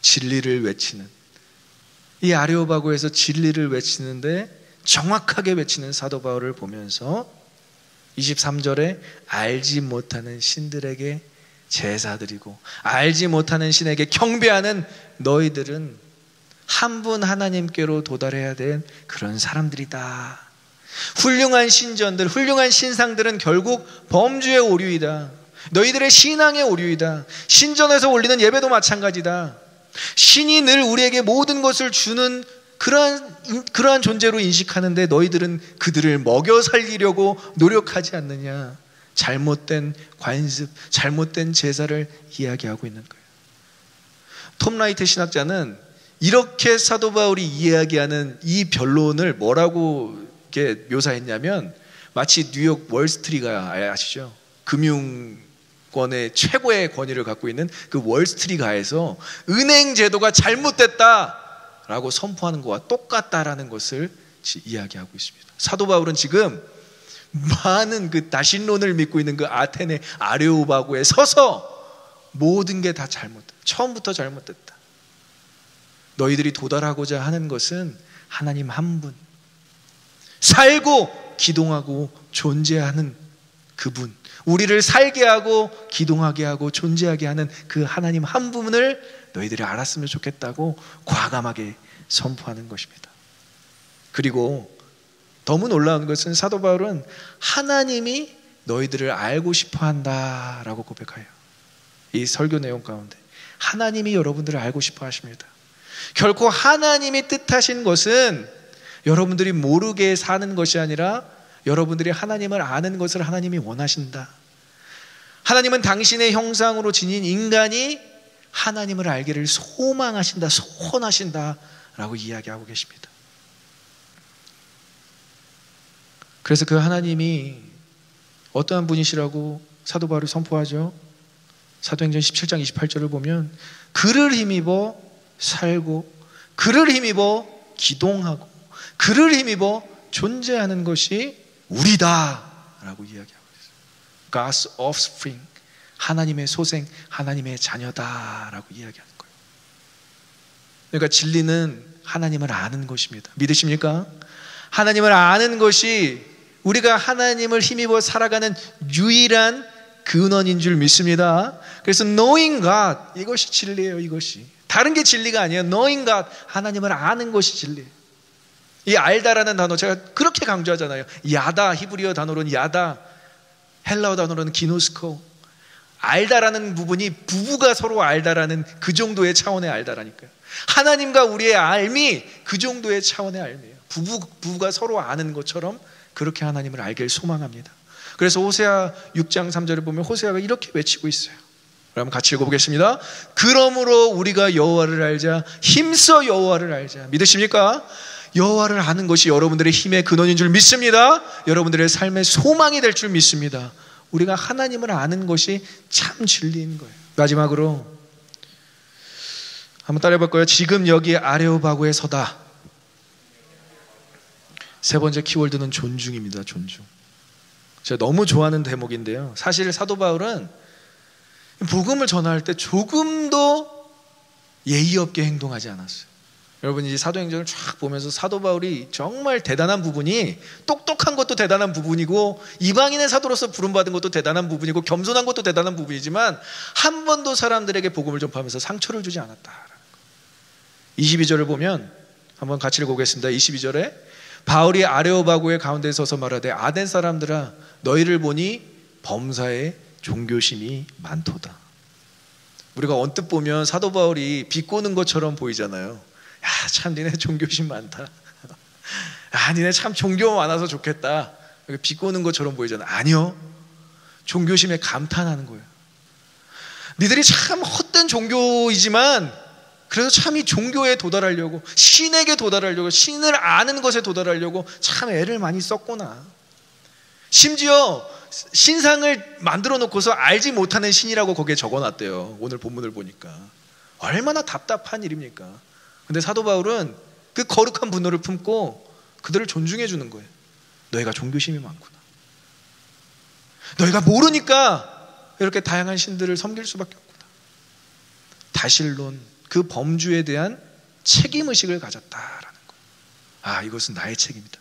진리를 외치는, 이 아레오바고에서 진리를 외치는데 정확하게 외치는 사도 바울을 보면서 23절에 알지 못하는 신들에게 제사드리고 알지 못하는 신에게 경배하는 너희들은 한 분 하나님께로 도달해야 될 그런 사람들이다. 훌륭한 신전들, 훌륭한 신상들은 결국 범주의 오류이다. 너희들의 신앙의 오류이다. 신전에서 올리는 예배도 마찬가지다. 신이 늘 우리에게 모든 것을 주는 그러한 존재로 인식하는데 너희들은 그들을 먹여 살리려고 노력하지 않느냐. 잘못된 관습, 잘못된 제사를 이야기하고 있는 거예요. 톰 라이트 신학자는 이렇게 사도 바울이 이야기하는 이 변론을 뭐라고 이렇게 묘사했냐면 마치 뉴욕 월스트리가 아시죠? 금융권의 최고의 권위를 갖고 있는 그 월스트리가에서 은행 제도가 잘못됐다라고 선포하는 것과 똑같다라는 것을 이야기하고 있습니다. 사도 바울은 지금 많은 그 다신론을 믿고 있는 그 아테네 아레오바고에 서서 모든 게 다 잘못됐다. 처음부터 잘못됐다. 너희들이 도달하고자 하는 것은 하나님 한 분, 살고 기동하고 존재하는 그분, 우리를 살게 하고 기동하게 하고 존재하게 하는 그 하나님 한 분을 너희들이 알았으면 좋겠다고 과감하게 선포하는 것입니다. 그리고 너무 놀라운 것은 사도 바울은 하나님이 너희들을 알고 싶어 한다라고 고백해요. 이 설교 내용 가운데 하나님이 여러분들을 알고 싶어 하십니다. 결코 하나님이 뜻하신 것은 여러분들이 모르게 사는 것이 아니라 여러분들이 하나님을 아는 것을 하나님이 원하신다. 하나님은 당신의 형상으로 지닌 인간이 하나님을 알기를 소망하신다, 소원하신다라고 이야기하고 계십니다. 그래서 그 하나님이 어떠한 분이시라고 사도 바울이 선포하죠. 사도행전 17장 28절을 보면 그를 힘입어 살고 그를 힘입어 기동하고 그를 힘입어 존재하는 것이 우리다 라고 이야기하고 있어요. God's offspring, 하나님의 소생, 하나님의 자녀다 라고 이야기하는 거예요. 그러니까 진리는 하나님을 아는 것입니다. 믿으십니까? 하나님을 아는 것이 우리가 하나님을 힘입어 살아가는 유일한 근원인 줄 믿습니다. 그래서 knowing God, 이것이 진리예요. 이것이 다른 게 진리가 아니에요. knowing God, 하나님을 아는 것이 진리예요. 이 알다라는 단어 제가 그렇게 강조하잖아요. 야다, 히브리어 단어로는 야다, 헬라어 단어로는 기노스코. 알다라는 부분이 부부가 서로 알다라는 그 정도의 차원의 알다라니까요. 하나님과 우리의 알미 그 정도의 차원의 알미예요. 부부가 서로 아는 것처럼 그렇게 하나님을 알길 소망합니다. 그래서 호세아 6장 3절을 보면 호세아가 이렇게 외치고 있어요. 그럼 같이 읽어보겠습니다. 그러므로 우리가 여호와를 알자. 힘써 여호와를 알자. 믿으십니까? 여호와를 아는 것이 여러분들의 힘의 근원인 줄 믿습니다. 여러분들의 삶의 소망이 될 줄 믿습니다. 우리가 하나님을 아는 것이 참 진리인 거예요. 마지막으로 한번 따라해볼 거예요. 지금 여기 아레오바고에 서다. 세 번째 키워드는 존중입니다. 존중. 제가 너무 좋아하는 대목인데요. 사실 사도 바울은 복음을 전할 때 조금도 예의 없게 행동하지 않았어요. 여러분이 사도행전을 쫙 보면서 사도 바울이 정말 대단한 부분이, 똑똑한 것도 대단한 부분이고 이방인의 사도로서 부름받은 것도 대단한 부분이고 겸손한 것도 대단한 부분이지만 한 번도 사람들에게 복음을 전파하면서 상처를 주지 않았다라는 거예요. 22절을 보면 한번 같이 읽어보겠습니다. 22절에 바울이 아레오바고의 가운데 서서 말하되 아덴 사람들아 너희를 보니 범사에 종교심이 많도다. 우리가 언뜻 보면 사도 바울이 비꼬는 것처럼 보이잖아요. 야, 참 니네 종교심 많다. 아, 니네 참 종교 많아서 좋겠다. 비꼬는 것처럼 보이잖아요. 아니요, 종교심에 감탄하는 거예요. 니들이 참 헛된 종교이지만 그래서 참 이 종교에 도달하려고, 신에게 도달하려고, 신을 아는 것에 도달하려고 참 애를 많이 썼구나. 심지어 신상을 만들어 놓고서 알지 못하는 신이라고 거기에 적어놨대요. 오늘 본문을 보니까 얼마나 답답한 일입니까? 근데 사도 바울은 그 거룩한 분노를 품고 그들을 존중해 주는 거예요. 너희가 종교심이 많구나. 너희가 모르니까 이렇게 다양한 신들을 섬길 수밖에 없구나. 다실론, 그 범주에 대한 책임의식을 가졌다라는 거예요. 아, 이것은 나의 책임이다.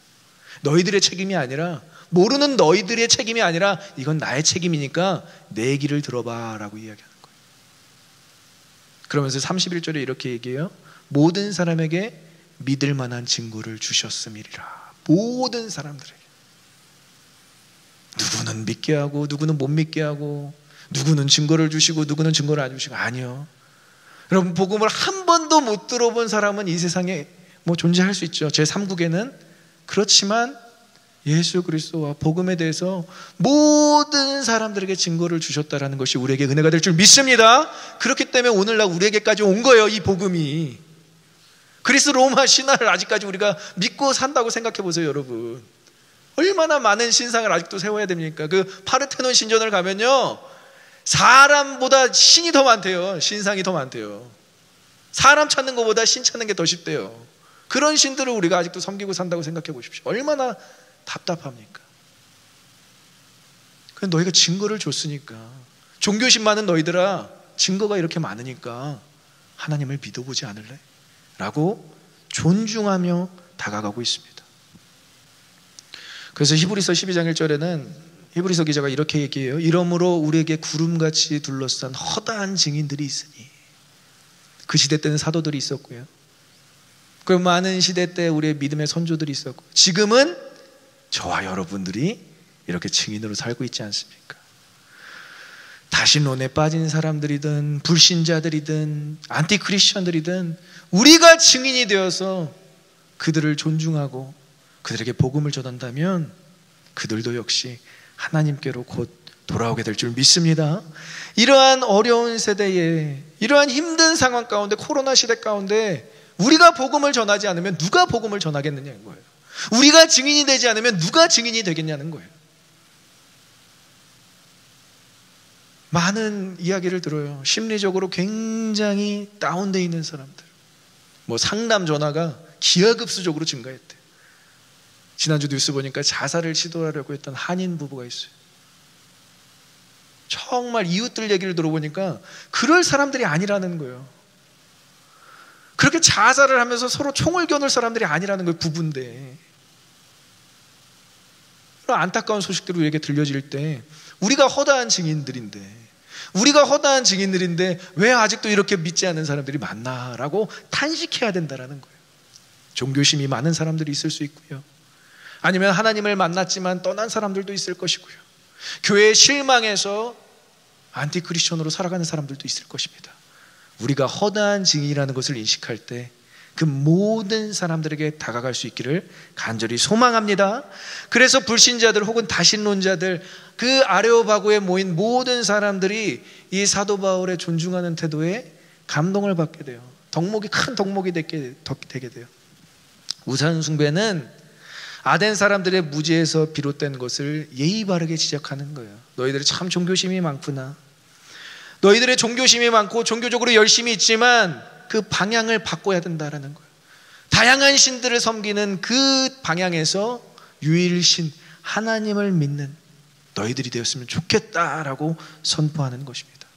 너희들의 책임이 아니라, 모르는 너희들의 책임이 아니라 이건 나의 책임이니까 내 얘기를 들어봐 라고 이야기하는 거예요. 그러면서 31절에 이렇게 얘기해요. 모든 사람에게 믿을 만한 증거를 주셨음이리라. 모든 사람들에게. 누구는 믿게 하고 누구는 못 믿게 하고, 누구는 증거를 주시고 누구는 증거를 안 주시고. 아니요, 여러분, 복음을 한 번도 못 들어본 사람은 이 세상에 뭐 존재할 수 있죠. 제3국에는. 그렇지만 예수 그리스도와 복음에 대해서 모든 사람들에게 증거를 주셨다라는 것이 우리에게 은혜가 될 줄 믿습니다. 그렇기 때문에 오늘날 우리에게까지 온 거예요, 이 복음이. 그리스 로마 신화를 아직까지 우리가 믿고 산다고 생각해 보세요, 여러분. 얼마나 많은 신상을 아직도 세워야 됩니까? 그 파르테논 신전을 가면요, 사람보다 신이 더 많대요. 신상이 더 많대요. 사람 찾는 것보다 신 찾는 게 더 쉽대요. 그런 신들을 우리가 아직도 섬기고 산다고 생각해 보십시오. 얼마나 답답합니까? 그냥 너희가 증거를 줬으니까, 종교심 많은 너희들아, 증거가 이렇게 많으니까 하나님을 믿어보지 않을래? 라고 존중하며 다가가고 있습니다. 그래서 히브리서 12장 1절에는 히브리서 기자가 이렇게 얘기해요. 이러므로 우리에게 구름같이 둘러싼 허다한 증인들이 있으니. 그 시대 때는 사도들이 있었고요, 그 많은 시대 때 우리의 믿음의 선조들이 있었고, 지금은 저와 여러분들이 이렇게 증인으로 살고 있지 않습니까? 다신론에 빠진 사람들이든 불신자들이든 안티크리스천들이든 우리가 증인이 되어서 그들을 존중하고 그들에게 복음을 전한다면 그들도 역시 하나님께로 곧 돌아오게 될 줄 믿습니다. 이러한 어려운 세대에, 이러한 힘든 상황 가운데, 코로나 시대 가운데 우리가 복음을 전하지 않으면 누가 복음을 전하겠느냐는 거예요. 우리가 증인이 되지 않으면 누가 증인이 되겠냐는 거예요. 많은 이야기를 들어요. 심리적으로 굉장히 다운되어 있는 사람들, 뭐 상담 전화가 기하급수적으로 증가했대. 지난주 뉴스 보니까 자살을 시도하려고 했던 한인 부부가 있어요. 정말 이웃들 얘기를 들어보니까 그럴 사람들이 아니라는 거예요. 그렇게 자살을 하면서 서로 총을 겨눌 사람들이 아니라는 거예요. 부부인데. 그런 안타까운 소식들이 우리에게 들려질 때 우리가 허다한 증인들인데 왜 아직도 이렇게 믿지 않는 사람들이 많나라고 탄식해야 된다는 거예요. 종교심이 많은 사람들이 있을 수 있고요, 아니면 하나님을 만났지만 떠난 사람들도 있을 것이고요, 교회에 실망해서 안티크리스천으로 살아가는 사람들도 있을 것입니다. 우리가 허다한 증인이라는 것을 인식할 때 그 모든 사람들에게 다가갈 수 있기를 간절히 소망합니다. 그래서 불신자들 혹은 다신론자들, 그 아레오바고에 모인 모든 사람들이 이 사도 바울의 존중하는 태도에 감동을 받게 돼요. 큰 덕목이 되게 돼요. 우상 숭배는 아덴 사람들의 무지에서 비롯된 것을 예의 바르게 지적하는 거예요. 너희들이 참 종교심이 많구나. 너희들의 종교심이 많고 종교적으로 열심히 있지만 그 방향을 바꿔야 된다라는 거예요. 다양한 신들을 섬기는 그 방향에서 유일신 하나님을 믿는 너희들이 되었으면 좋겠다라고 선포하는 것입니다.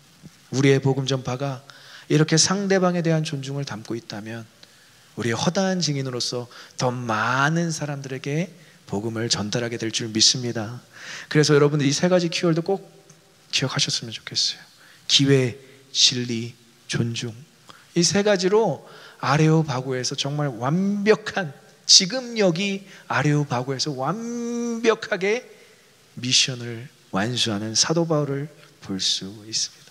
우리의 복음 전파가 이렇게 상대방에 대한 존중을 담고 있다면 우리의 허다한 증인으로서 더 많은 사람들에게 복음을 전달하게 될 줄 믿습니다. 그래서 여러분들 이 세 가지 키워드 꼭 기억하셨으면 좋겠어요. 기회, 진리, 존중. 이 세 가지로 아레오바고에서 정말 완벽한, 지금 여기 아레오바고에서 완벽하게 미션을 완수하는 사도 바울을 볼 수 있습니다.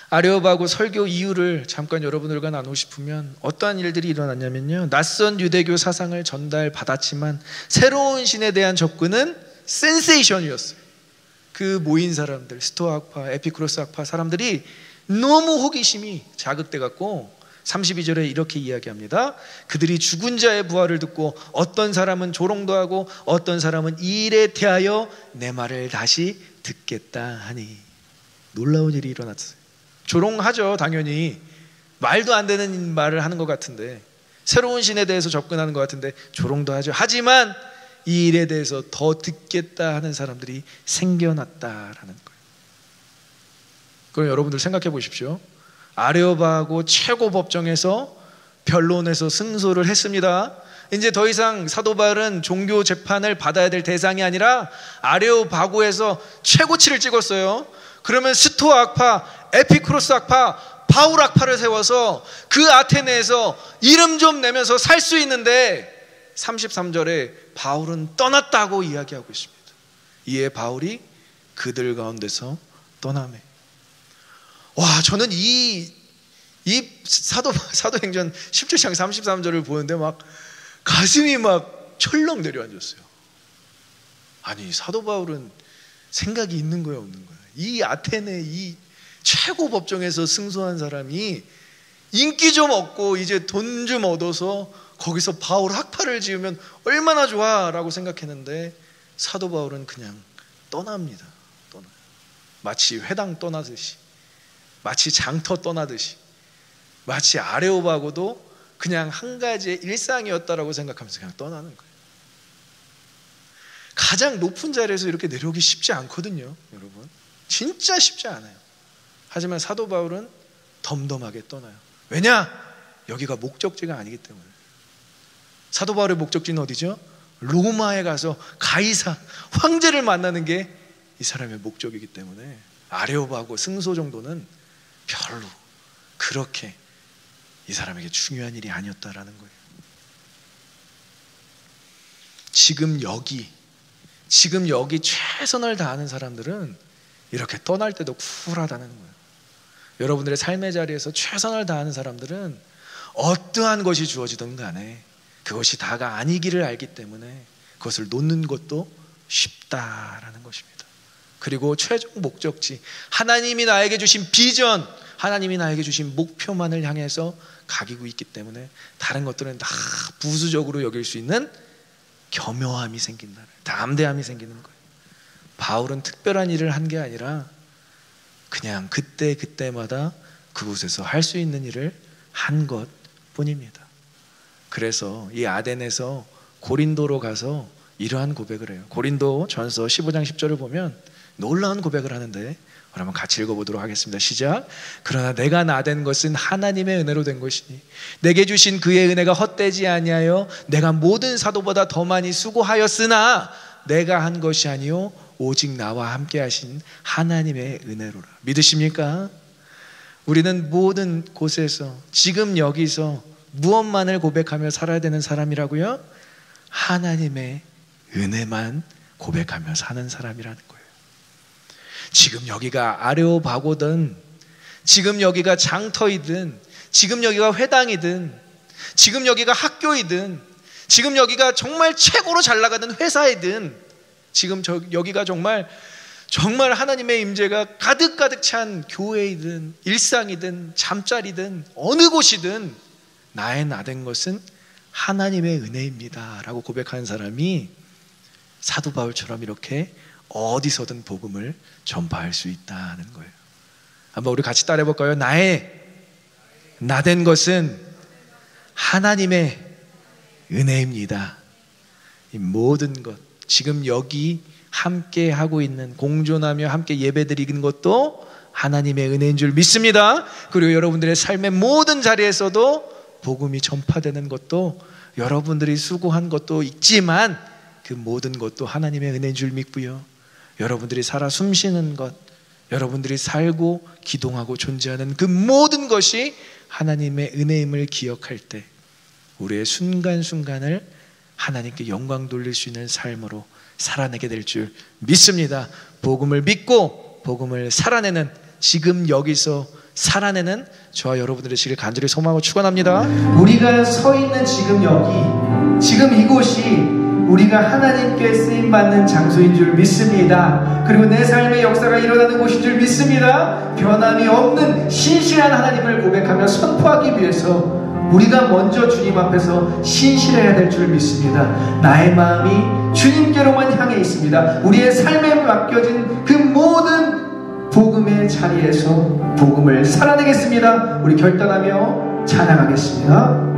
아레오바고 설교 이유를 잠깐 여러분들과 나누고 싶으면 어떠한 일들이 일어났냐면요, 낯선 유대교 사상을 전달받았지만 새로운 신에 대한 접근은 센세이션이었어요. 그 모인 사람들, 스토아 학파, 에피쿠로스 학파 사람들이 너무 호기심이 자극돼 갖고 32절에 이렇게 이야기합니다. 그들이 죽은 자의 부활을 듣고 어떤 사람은 조롱도 하고 어떤 사람은 이 일에 대하여 내 말을 다시 듣겠다 하니. 놀라운 일이 일어났어요. 조롱하죠, 당연히. 말도 안 되는 말을 하는 것 같은데, 새로운 신에 대해서 접근하는 것 같은데 조롱도 하죠. 하지만 이 일에 대해서 더 듣겠다 하는 사람들이 생겨났다라는 거예요. 그럼 여러분들 생각해 보십시오. 아레오바고 최고 법정에서 변론에서 승소를 했습니다. 이제 더 이상 사도 바울은 종교 재판을 받아야 될 대상이 아니라 아레오바고에서 최고치를 찍었어요. 그러면 스토아 학파, 에피쿠로스 학파, 바울 학파를 세워서 그 아테네에서 이름 좀 내면서 살 수 있는데 33절에 바울은 떠났다고 이야기하고 있습니다. 이에 바울이 그들 가운데서 떠나매. 와, 저는 이 사도행전 17장 33절을 보는데 막 가슴이 막 철렁 내려앉았어요. 아니, 사도 바울은 생각이 있는 거야, 없는 거야? 이 아테네 이 최고 법정에서 승소한 사람이 인기 좀 얻고 이제 돈 좀 얻어서 거기서 바울 학파를 지으면 얼마나 좋아 라고 생각했는데 사도 바울은 그냥 떠납니다. 떠나요. 마치 회당 떠나듯이, 마치 장터 떠나듯이, 마치 아레오바고도 그냥 한 가지의 일상이었다라고 생각하면서 그냥 떠나는 거예요. 가장 높은 자리에서 이렇게 내려오기 쉽지 않거든요, 여러분. 진짜 쉽지 않아요. 하지만 사도 바울은 덤덤하게 떠나요. 왜냐? 여기가 목적지가 아니기 때문에. 사도 바울의 목적지는 어디죠? 로마에 가서 가이사 황제를 만나는 게 이 사람의 목적이기 때문에 아레오바고 승소 정도는 별로 그렇게 이 사람에게 중요한 일이 아니었다라는 거예요. 지금 여기 최선을 다하는 사람들은 이렇게 떠날 때도 쿨하다는 거예요. 여러분들의 삶의 자리에서 최선을 다하는 사람들은 어떠한 것이 주어지든 간에 그것이 다가 아니기를 알기 때문에 그것을 놓는 것도 쉽다라는 것입니다. 그리고 최종 목적지, 하나님이 나에게 주신 비전, 하나님이 나에게 주신 목표만을 향해서 가기고 있기 때문에 다른 것들은 다 부수적으로 여길 수 있는 겸허함이 생긴다, 담대함이 생기는 거예요. 바울은 특별한 일을 한 게 아니라 그냥 그때마다 그곳에서 할 수 있는 일을 한 것뿐입니다. 그래서 이 아덴에서 고린도로 가서 이러한 고백을 해요. 고린도 전서 15장 10절을 보면 놀라운 고백을 하는데 그러면 같이 읽어보도록 하겠습니다. 시작. 그러나 내가 나된 것은 하나님의 은혜로 된 것이니 내게 주신 그의 은혜가 헛되지 아니하여 내가 모든 사도보다 더 많이 수고하였으나 내가 한 것이 아니요 오직 나와 함께 하신 하나님의 은혜로라. 믿으십니까? 우리는 모든 곳에서 지금 여기서 무엇만을 고백하며 살아야 되는 사람이라고요? 하나님의 은혜만 고백하며 사는 사람이라는 거예요. 지금 여기가 아레오바고든, 지금 여기가 장터이든, 지금 여기가 회당이든, 지금 여기가 학교이든, 지금 여기가 정말 최고로 잘 나가는 회사이든, 지금 여기가 정말 하나님의 임재가 가득가득 찬 교회이든 일상이든 잠자리든 어느 곳이든 나의 나된 것은 하나님의 은혜입니다 라고 고백하는 사람이 사도 바울처럼 이렇게 어디서든 복음을 전파할 수 있다는 거예요. 한번 우리 같이 따라해 볼까요? 나의 나된 것은 하나님의 은혜입니다. 이 모든 것, 지금 여기 함께 하고 있는, 공존하며 함께 예배드리는 것도 하나님의 은혜인 줄 믿습니다. 그리고 여러분들의 삶의 모든 자리에서도 복음이 전파되는 것도, 여러분들이 수고한 것도 있지만 그 모든 것도 하나님의 은혜인 줄 믿고요, 여러분들이 살아 숨쉬는 것, 여러분들이 살고 기동하고 존재하는 그 모든 것이 하나님의 은혜임을 기억할 때 우리의 순간순간을 하나님께 영광 돌릴 수 있는 삶으로 살아내게 될 줄 믿습니다. 복음을 믿고 복음을 살아내는, 지금 여기서 살아내는 저와 여러분들의 시를 간절히 소망하고 축원합니다. 우리가 서 있는 지금 여기, 지금 이곳이 우리가 하나님께 쓰임받는 장소인 줄 믿습니다. 그리고 내 삶의 역사가 일어나는 곳인 줄 믿습니다. 변함이 없는 신실한 하나님을 고백하며 선포하기 위해서 우리가 먼저 주님 앞에서 신실해야 될 줄 믿습니다. 나의 마음이 주님께로만 향해 있습니다. 우리의 삶에 맡겨진 그 모든 복음의 자리에서 복음을 살아내겠습니다. 우리 결단하며 찬양하겠습니다.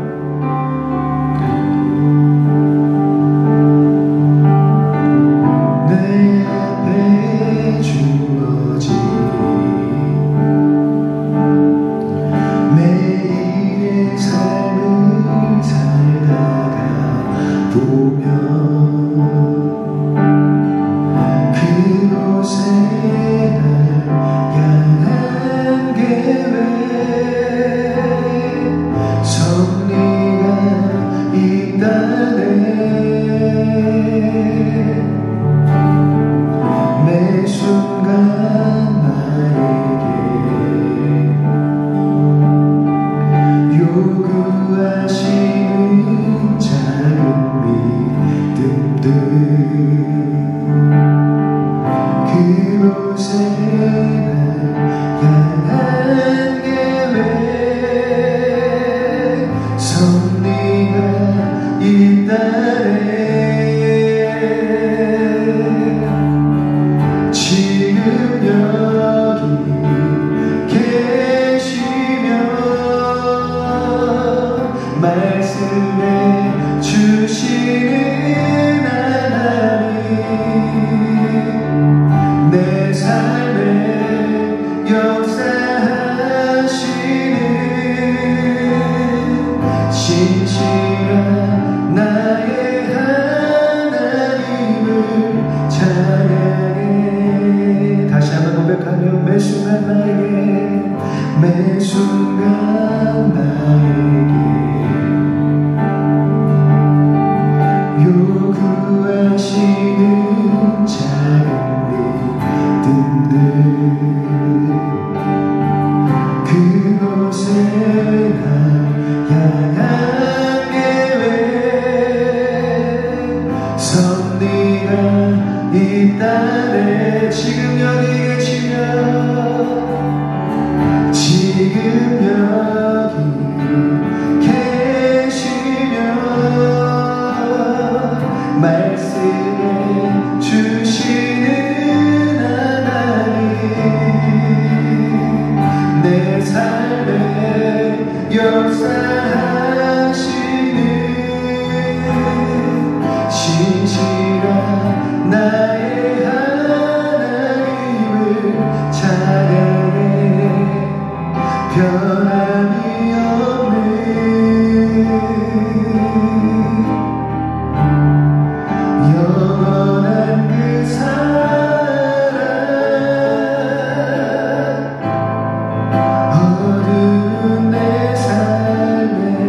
어두운 내 삶에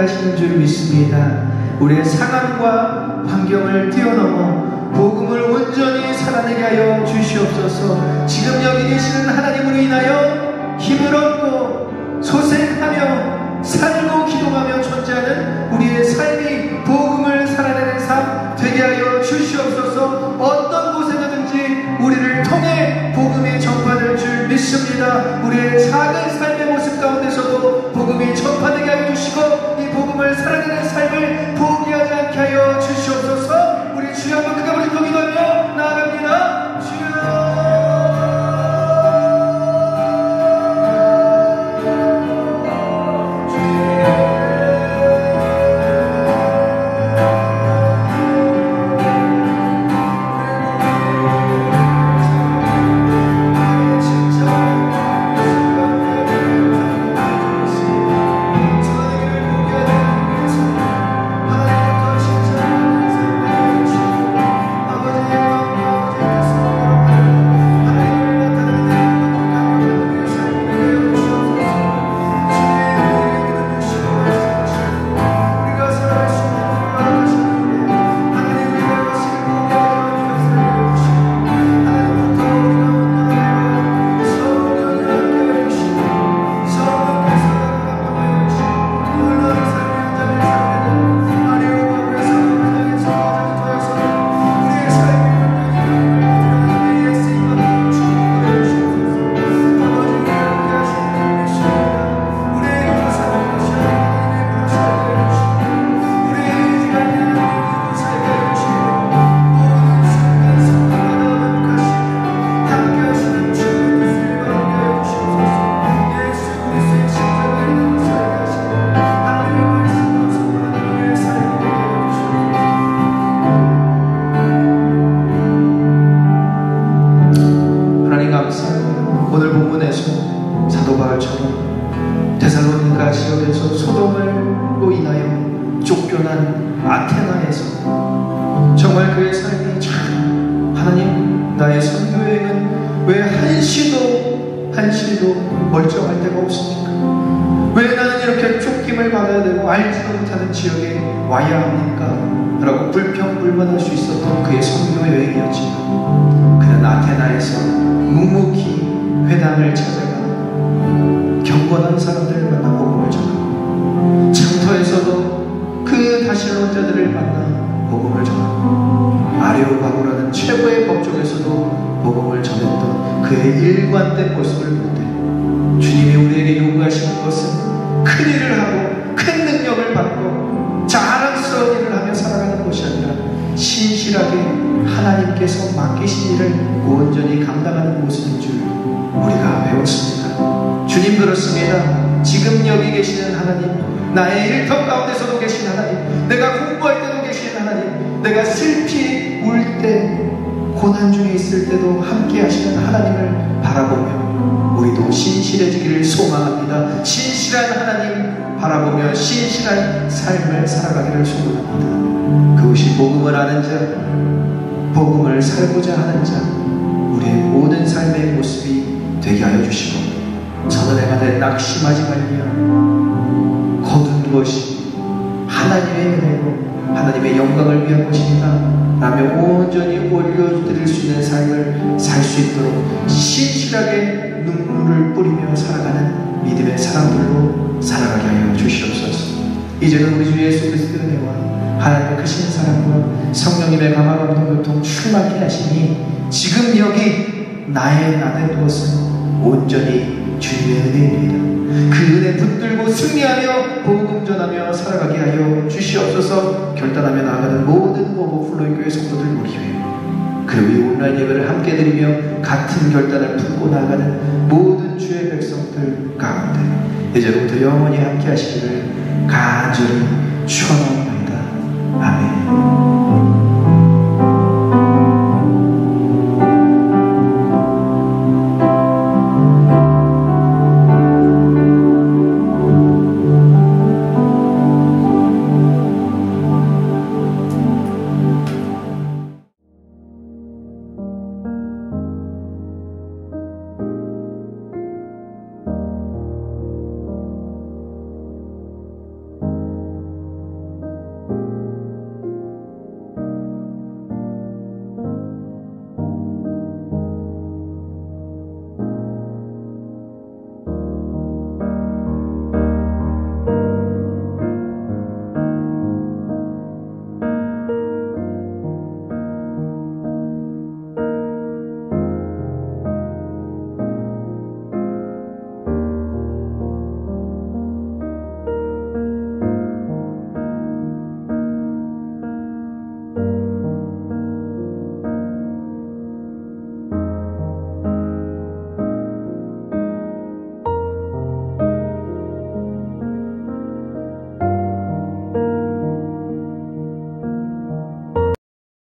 하시는 줄 믿습니다. 우리의 상황과 환경을 뛰어넘어 복음을 온전히 살아내게 하여 주시옵소서. 지금 여기 계시는 하나님으로 인하여 힘을 얻고 소생하며 살고 기도하며 존재하는 우리의 삶이 복음을 살아내는 삶 되게 하여 주시옵소서. 어떤 곳에 가든지 우리를 통해 복음이 전파될 줄 믿습니다. 우리의 작은 삶의 모습 가운데서도 복음이 전파되게 하여 주시고 이 복음을 살아내는 삶을 포기하지 않게 하여 주시옵소서. 우리 주여 한번 크게 부르짖고 기도하며 나아갑니다. 주여. 오늘 본문에서 사도 바울처럼 데살로니가 지역에서 소돔으로 인하여 쫓겨난 아테나에서 정말 그의 삶이 참 하나님 나의 선교 여행은 왜 한시도 멀쩡할 데가 없습니까? 왜 나는 이렇게 쫓김을 받아야 되고 알지도 못하는 지역에 와야 합니까? 라고 불평불만할 수 있었던 그의 선교 여행이었지만 그는 아테나에서 묵묵히 회당을 찾아가 경건한 사람들을 만나 복음을 전하고 장터에서도 그 다실론자들을 만나 복음을 전하고 아레오바고라는 최고의 법정에서도 복음을 전했던 그의 일관된 모습을 볼 때 주님이 우리에게 요구하시는 것은 큰 일을 하고 큰 능력을 받고 자랑스러운 일을 하며 살아가는 것이 아니라 신실하게 하나님께서 맡기신 일을 온전히 감당하는 모습인 줄 우리가 배웠습니다. 주님 그렇습니다. 지금 여기 계시는 하나님, 나의 일터 가운데서도 계신 하나님, 내가 공부할 때도 계신 하나님, 내가 슬피 울 때 고난 중에 있을 때도 함께 하시는 하나님을 바라보며 우리도 신실해지기를 소망합니다. 신실한 하나님 바라보며 신실한 삶을 살아가기를 소원합니다. 그것이 복음을 아는 자, 복음을 살고자 하는 자, 우리의 모든 삶의 모습이 되게 하여 주시고 선언의 가운데 낙심하지 말며 거둔 것이 하나님의 은혜로 하나님의 영광을 위한 것입니다 라며 온전히 올려드릴 수 있는 삶을 살 수 있도록 신실하게 눈물을 뿌리며 살아가는 믿음의 사람들로 살아가게 하여 주시옵소서. 이제는 우리 주 예수 그리스도의 은혜와 하나님의 크신 사랑과 성령님의 강화감동 교통 충만케 하시니 지금 여기 나의 나된 것은 온전히 주님의 은혜입니다. 그 은혜 붙들고 승리하며 복음 전하며 살아가게 하여 주시옵소서. 결단하며 나아가는 모든 오버플로이 교회 성도들 우리 교회 그리고 이 온라인 예배를 함께 드리며 같은 결단을 품고 나아가는 모든 주의 백성들 가운데 이제로부터 영원히 함께 하시기를 간절히 축원합니다. 아멘.